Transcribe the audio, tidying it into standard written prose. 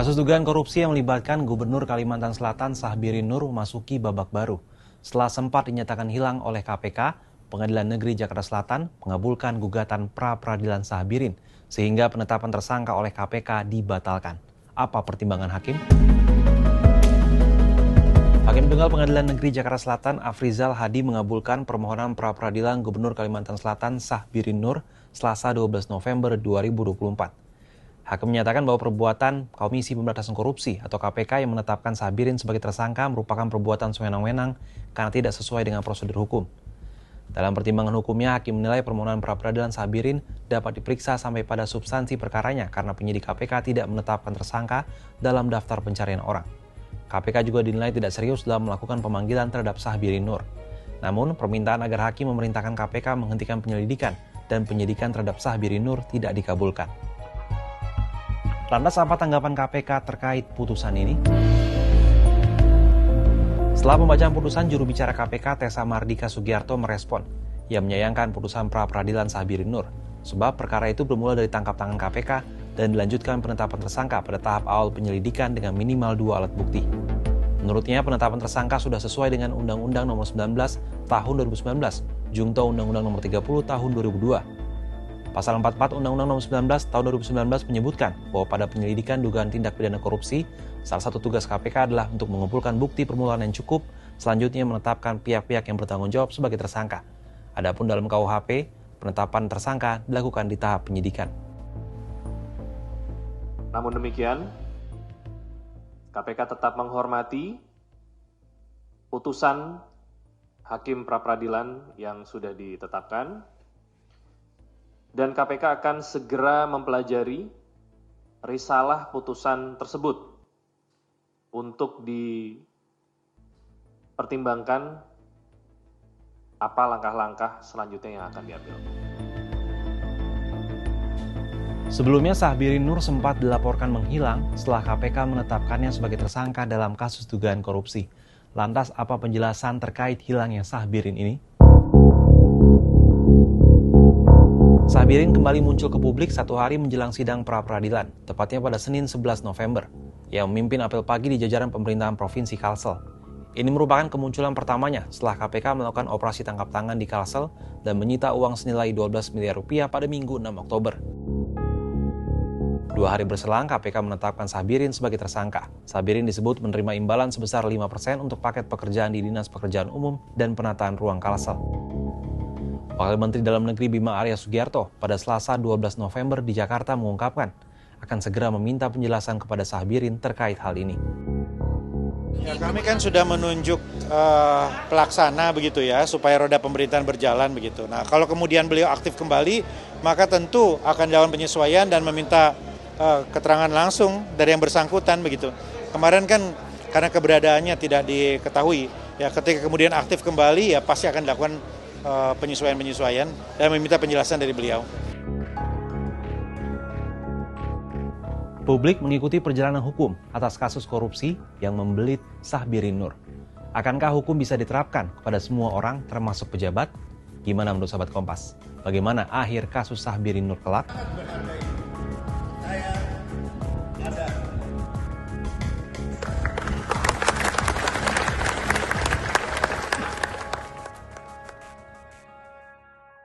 Kasus dugaan korupsi yang melibatkan Gubernur Kalimantan Selatan Syahbirin Nur memasuki babak baru. Setelah sempat dinyatakan hilang oleh KPK, Pengadilan Negeri Jakarta Selatan mengabulkan gugatan pra-peradilan Syahbirin, sehingga penetapan tersangka oleh KPK dibatalkan. Apa pertimbangan hakim? Hakim Tunggal Pengadilan Negeri Jakarta Selatan Afrizal Hadi mengabulkan permohonan pra-peradilan Gubernur Kalimantan Selatan Syahbirin Nur Selasa 12 November 2024. Hakim menyatakan bahwa perbuatan Komisi Pemberantasan Korupsi atau KPK yang menetapkan Syahbirin sebagai tersangka merupakan perbuatan sewenang-wenang karena tidak sesuai dengan prosedur hukum. Dalam pertimbangan hukumnya, Hakim menilai permohonan pra-peradilan Syahbirin dapat diperiksa sampai pada substansi perkaranya karena penyidik KPK tidak menetapkan tersangka dalam daftar pencarian orang. KPK juga dinilai tidak serius dalam melakukan pemanggilan terhadap Syahbirin Nur. Namun, permintaan agar Hakim memerintahkan KPK menghentikan penyelidikan dan penyidikan terhadap Syahbirin Nur tidak dikabulkan. Lantas apa tanggapan KPK terkait putusan ini? Setelah pembacaan putusan, juru bicara KPK Tessa Mardika Sugiarto merespon. Ia menyayangkan putusan pra-peradilan Syahbirin Nur, sebab perkara itu bermula dari tangkap tangan KPK dan dilanjutkan penetapan tersangka pada tahap awal penyelidikan dengan minimal 2 alat bukti. Menurutnya, penetapan tersangka sudah sesuai dengan Undang-Undang Nomor 19 Tahun 2019, Junto Undang-Undang Nomor 30 Tahun 2002. Pasal 44 Undang-Undang Nomor 19 Tahun 2019 menyebutkan bahwa pada penyelidikan dugaan tindak pidana korupsi, salah satu tugas KPK adalah untuk mengumpulkan bukti permulaan yang cukup, selanjutnya menetapkan pihak-pihak yang bertanggung jawab sebagai tersangka. Adapun dalam KUHP, penetapan tersangka dilakukan di tahap penyidikan. Namun demikian, KPK tetap menghormati putusan Hakim pra-peradilan yang sudah ditetapkan, dan KPK akan segera mempelajari risalah putusan tersebut untuk dipertimbangkan apa langkah-langkah selanjutnya yang akan diambil. Sebelumnya, Syahbirin Nur sempat dilaporkan menghilang setelah KPK menetapkannya sebagai tersangka dalam kasus dugaan korupsi. Lantas, apa penjelasan terkait hilangnya Syahbirin ini? Syahbirin kembali muncul ke publik satu hari menjelang sidang pra-peradilan, tepatnya pada Senin 11 November. Ia memimpin apel pagi di jajaran pemerintahan Provinsi Kalsel. Ini merupakan kemunculan pertamanya setelah KPK melakukan operasi tangkap tangan di Kalsel dan menyita uang senilai 12 miliar rupiah pada Minggu 6 Oktober. 2 hari berselang, KPK menetapkan Syahbirin sebagai tersangka. Syahbirin disebut menerima imbalan sebesar 5% untuk paket pekerjaan di Dinas Pekerjaan Umum dan Penataan Ruang Kalsel. Wakil Menteri Dalam Negeri Bima Arya Sugiarto pada Selasa 12 November di Jakarta mengungkapkan akan segera meminta penjelasan kepada Syahbirin terkait hal ini. Ya, kami kan sudah menunjuk pelaksana begitu ya, supaya roda pemerintahan berjalan begitu. Nah, kalau kemudian beliau aktif kembali, maka tentu akan dilakukan penyesuaian dan meminta keterangan langsung dari yang bersangkutan begitu. Kemarin kan karena keberadaannya tidak diketahui, ya ketika kemudian aktif kembali ya pasti akan dilakukan penyesuaian dan meminta penjelasan dari beliau. Publik mengikuti perjalanan hukum atas kasus korupsi yang membelit Syahbirin Nur. Akankah hukum bisa diterapkan kepada semua orang termasuk pejabat? Gimana menurut sahabat Kompas? Bagaimana akhir kasus Syahbirin Nur kelak?